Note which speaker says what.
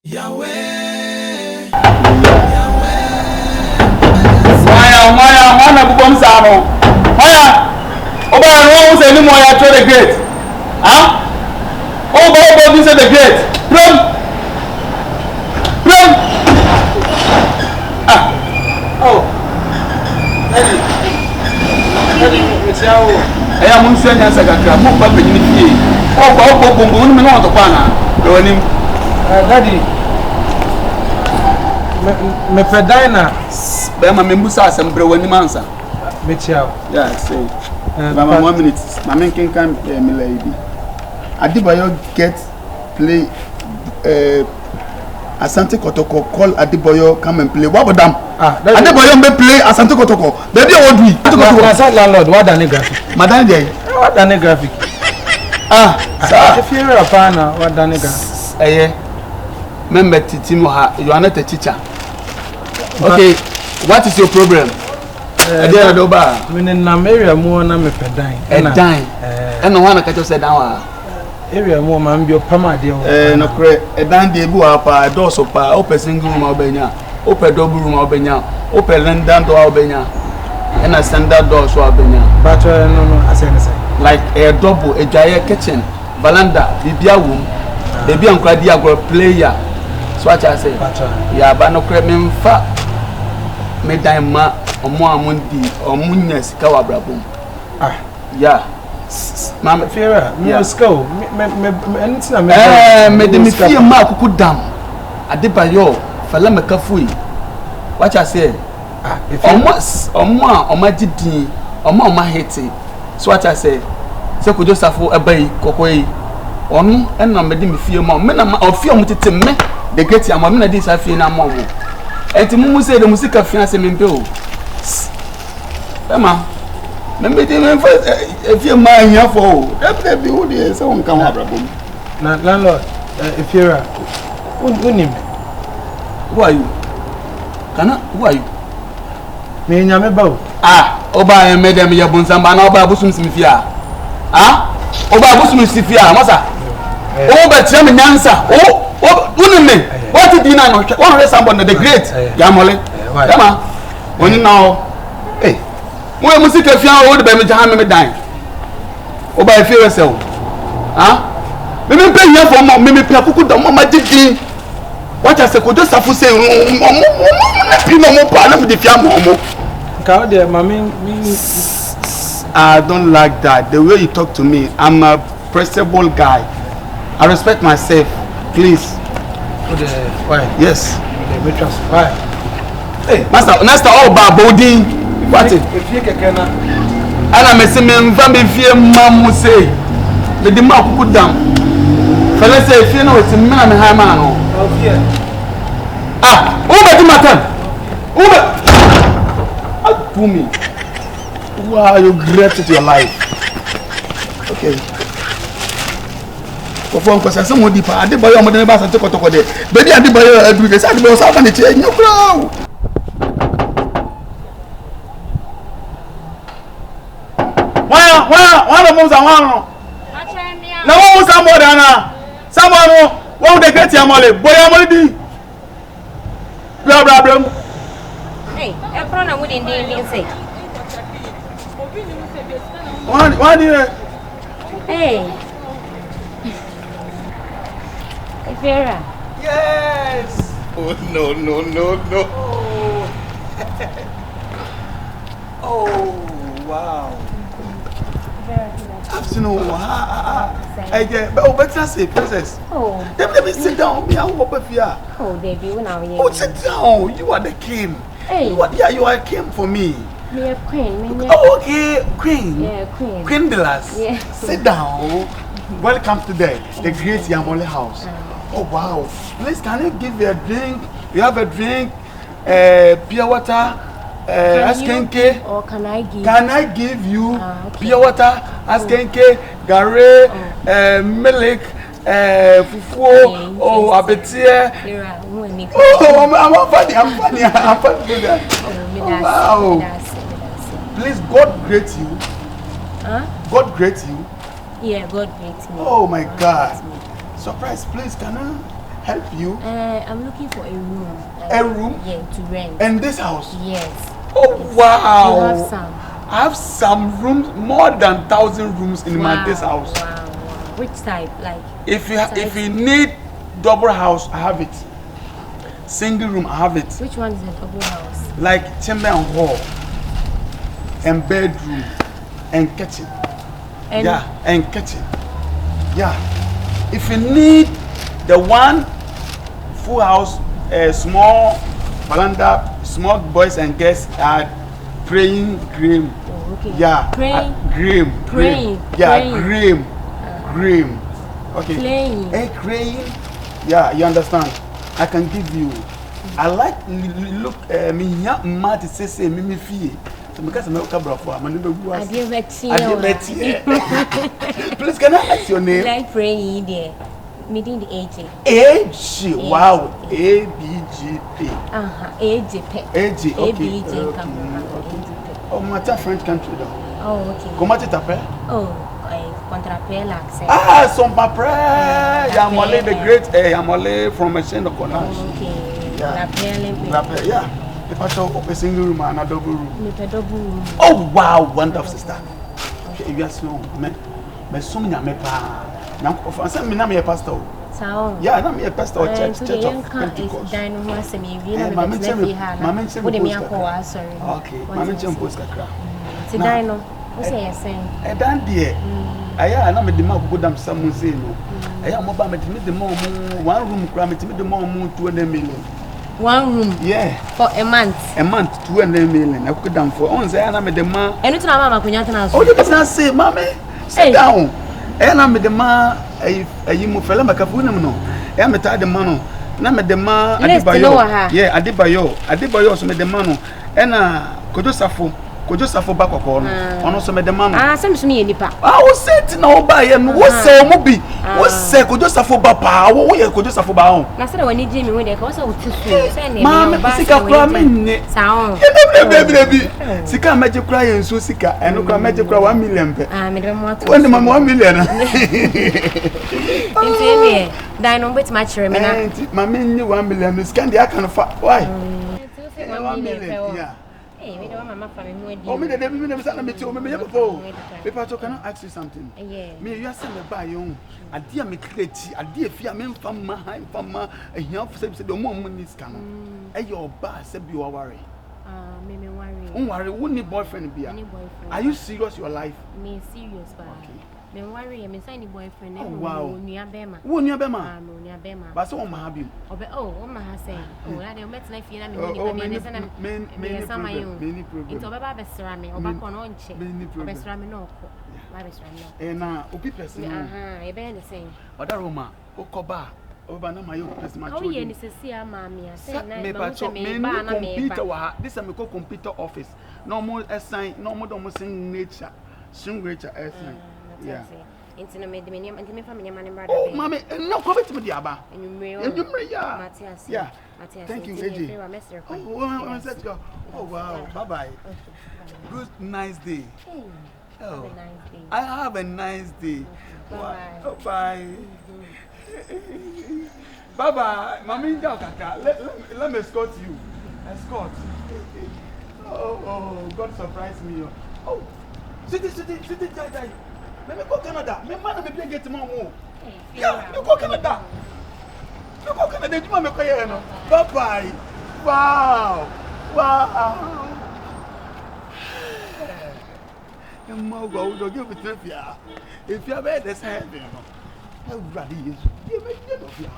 Speaker 1: Yahweh.
Speaker 2: Why na bubom sano? Why? Oba no say ni mo ya to the great. Huh? Oba this the great. Pram. Ah. Oh. Ready, Michelle. Eh amun se nya sagakra mo pa panyini fie. Oba bombo ni me no to kwa na. Do anim.
Speaker 3: Daddy. Me pedina
Speaker 2: be ma membusa asembre wani mansa
Speaker 3: me chiao
Speaker 2: yeah say mama 1 minute ma menken kan me lady Adibayo get play Asante Kotoko call Adibayo come and play what about them Adibayo be play Asante Kotoko baby what do
Speaker 3: na say landlord what done graphic
Speaker 2: madam dey
Speaker 3: what done graphic sir if you are fan what done graphic
Speaker 2: member Titimo ha you are not a teacher. Okay, what is your problem? There do ba.
Speaker 3: Me na area mo na me pedan.
Speaker 2: Dan. E no wana ka to say dan wa.
Speaker 3: Area mo ma mbio pama de o.
Speaker 2: No kre dan de bu apa do so pa o person room ma obenya. O pe double room ma obenya. O pe London door obenya. E na standard door so obenya.
Speaker 3: But no asem say.
Speaker 2: Like a double a giant kitchen, veranda, bibia room. Baby ankra di agro player. So what I say? Yeah, but no kre me mfa me dan ma omo amundi omunya sika wa brabom yeah mama
Speaker 3: Fiera me skill me anything na
Speaker 2: me de me fie ma akuku dam Adebayo fala me kafui what I say omo omagidin omo hete so what I say se ko Joseph ebai kokoyi onu enna me de me fie ma me na ofie omo tete me de great am me na di sa fie na mo enti mumu say the music afia se mempe o ema membe de me fa afia ma hia fo o e be wo de se won kan abrabom
Speaker 3: na landlord Fiera unim
Speaker 2: who are you kana who are you
Speaker 3: me nyame ba o
Speaker 2: oba en medem ye bonsamba na oba busum simfia oba busum simfia masa o ba tira me nyansa unim me what did you know one of somebody the great Yamole ema oni now mo e music afia o de be me jahan me dan oba e fie wese o me pe hia for mo me pe akuku da mo magidi what I say ko Joseph say na pino mo pa na me de fia mo
Speaker 3: ka o de mama
Speaker 2: I don't like that the way you talk to me. I'm a principled guy. I respect myself. Please.
Speaker 3: Why?
Speaker 2: Yes.
Speaker 3: Me trust. Why?
Speaker 2: Hey, master all about body. What it?
Speaker 3: If you can
Speaker 2: Ana me se me mfa me fie mamu say. Me di ma kuku dam. Fele say fie na weti me na me ha ma no.
Speaker 3: Oh fie.
Speaker 2: Who be di matan? Who be? Do me. Wow, you regretted your life. Okay. For because some more deeper, Adebayo mo de ba Asante Kotoko de. Baby Adebayo agree say Adebayo sa na che nyu kro. Why mo za wan. Na wo sa mo da na. Someone wo de great Yamole. Boy Yamole di. Bra.
Speaker 4: Hey, e pro na mu din say.
Speaker 2: What
Speaker 4: Hey. Vera.
Speaker 2: Yes. Oh no. Oh wow. Afternoon. Better say princess.
Speaker 4: Oh.
Speaker 2: Let me sit down. Me and Oba Fia.
Speaker 4: Oh, Debbie, when are we?
Speaker 2: Oh, sit down. You are the king.
Speaker 4: Hey.
Speaker 2: You are a king for me.
Speaker 4: Me a queen.
Speaker 2: Oh, okay, queen.
Speaker 4: Yeah, queen.
Speaker 2: Queen Delas.
Speaker 4: Yeah.
Speaker 2: Sit down. Welcome to the great Yamole house. Oh wow. Please, can you give me a drink? You have a drink, pure water, askenke.
Speaker 4: Or can I give?
Speaker 2: Can I give you
Speaker 4: Okay.
Speaker 2: pure water, askenke, gare, milk, fufu, abetie. Oh, I'm funny. Oh, wow. Please, God greet you. God greet you.
Speaker 4: Yeah, God greet me.
Speaker 2: Oh my God. Surprise, please, can I help you?
Speaker 4: I'm looking for a room.
Speaker 2: A room?
Speaker 4: Yeah, to rent.
Speaker 2: In this house?
Speaker 4: Yes.
Speaker 2: Oh wow!
Speaker 4: You have some.
Speaker 2: I have some rooms, more than 1,000 rooms in this house.
Speaker 4: Wow. Which type? Like
Speaker 2: if you need double house, I have it. Single room, I have it.
Speaker 4: which one is a double house?
Speaker 2: Like chamber and hall, and bedroom, and kitchen.
Speaker 4: And
Speaker 2: And kitchen. Yeah. If you need the one full house, small veranda, small boys and girls are praying dream.
Speaker 4: oh, okay.
Speaker 2: Yeah.
Speaker 4: Praying.
Speaker 2: Dream.
Speaker 4: Praying.
Speaker 2: Yeah,
Speaker 4: Praying.
Speaker 2: dream. Okay.
Speaker 4: Playing.
Speaker 2: Praying. Yeah, you understand? I can give you. I like look me here mad to say me fee. So because I'm not for I'm never go.
Speaker 4: I didn't
Speaker 2: Please can I ask your name?
Speaker 4: Like praying there. Meeting the age.
Speaker 2: AG. Wow. ABGP.
Speaker 4: Age.
Speaker 2: AG. Okay. Oh, my French country though.
Speaker 4: Oh, okay.
Speaker 2: Comment tu t'appelles?
Speaker 4: Oh, contrapé l'accent.
Speaker 2: Ah, son papa. Yamole the great. Yamole from a chain of collage.
Speaker 4: Okay.
Speaker 2: Yeah. Yeah. The pastor of a single room and a double room.
Speaker 4: Double.
Speaker 2: Oh wow, wonderful sister. Okay, you are slow. Me so many me pa. Na for say me na me pastor.
Speaker 4: Sao.
Speaker 2: Yeah, na me pastor church of Pentecost.
Speaker 4: Dine ho asem e wi
Speaker 2: Eh,
Speaker 4: na me be ha na.
Speaker 2: Mama nche
Speaker 4: Wo de me
Speaker 2: post
Speaker 4: akọ sorry.
Speaker 2: Okay, mama nche post kakra.
Speaker 4: Ti dine no. Wo say yes say.
Speaker 2: Dan de. Aya na me de ma kokodam samu say no. Aya mo ba me de mo one room kra me de mo 200 million.
Speaker 4: 1 room.
Speaker 2: Yeah.
Speaker 4: For a month.
Speaker 2: A month 200 million. I could down for on say na me de ma.
Speaker 4: Enu tuna mama kunya tana so.
Speaker 2: Oh, the business say, "Mommy, sit down." Na me de ma ayi mo fela makafu na no. Me ta de ma no. Na me de ma Adebayo. Yeah, Adebayo so me de ma no. Na Kojo Safo bakoko no. Ono so me de ma no.
Speaker 4: Ah, sem so ne nipa.
Speaker 2: Ah, wo set na wo ba ye no. Wo se mo bi. Wo se Kojo Safo ba pa. Wo ye Kojo Safo ba ho.
Speaker 4: Na se da wani je mi hu de ka wo se wo tusu. Se ne
Speaker 2: Mama, sika kura me nne.
Speaker 4: Sao.
Speaker 2: Baby. Sika meje kura ye nso sika. Eno kura meje kura 1 million pe.
Speaker 4: Ah, me de mo ato.
Speaker 2: When mama 1 million.
Speaker 4: Nti me, dai no bet ma chere me na.
Speaker 2: Mama nni 1 million. Sika ndi aka no fa. Why?
Speaker 4: 1 million.
Speaker 2: Yeah.
Speaker 4: Hey, me do mama fa me mu adi.
Speaker 2: Oh, me de me say na me ti o me ye popo. People talk can I ask you something?
Speaker 4: Yeah.
Speaker 2: Me you say me buy you. Ade me create, ade fia me mfama, mfama, ehia say the mo ni sika no. E your ba say be o worry.
Speaker 4: Me worry.
Speaker 2: Worry, who need boyfriend bia? Are you serious your life?
Speaker 4: Me serious ba.
Speaker 2: Okay.
Speaker 4: Me worry, me say ni boyfriend.
Speaker 2: Oh wow.
Speaker 4: Nua bema.
Speaker 2: Wo nua bema?
Speaker 4: No nua bema.
Speaker 2: Ba say on ma ha bi.
Speaker 4: Obe o ma ha say. O la de o metina fie na me ni ba me say na me sama you. Into obe ba besra me, oba ko no nche. Besra me no ko. Ba besra me no.
Speaker 2: Na obi person.
Speaker 4: E be the same.
Speaker 2: Oda Roma, okoba. Oba na my person ma
Speaker 4: children. Oh, ye ni sesi ama me say na me ba na me
Speaker 2: computer wa. This is me call computer office. No more assign, no more do mo sing nature. Sing nature assign. Yeah.
Speaker 4: Into no me de me nti me fa me nyama ne brada.
Speaker 2: Oh, mama, no come to me the aba.
Speaker 4: Enyumre
Speaker 2: ya.
Speaker 4: Matias.
Speaker 2: Yeah.
Speaker 4: Matias.
Speaker 2: Thank you, AJ. Oh, let's go. Oh, wow. Bye-bye. Good, nice day.
Speaker 4: Have a nice day.
Speaker 2: I have a nice day.
Speaker 4: Bye.
Speaker 2: Oh, bye. Bye-bye. Mommy, let me escort you. Escort. Oh, God surprised me. Oh, sit, die. Let me go Canada. My man me play get tomorrow. Yeah, you go Canada. You go Canada. You me go here no. Bye. Wow. Mo go do give it to you. If you have the same, no. How bloody is. You make it of your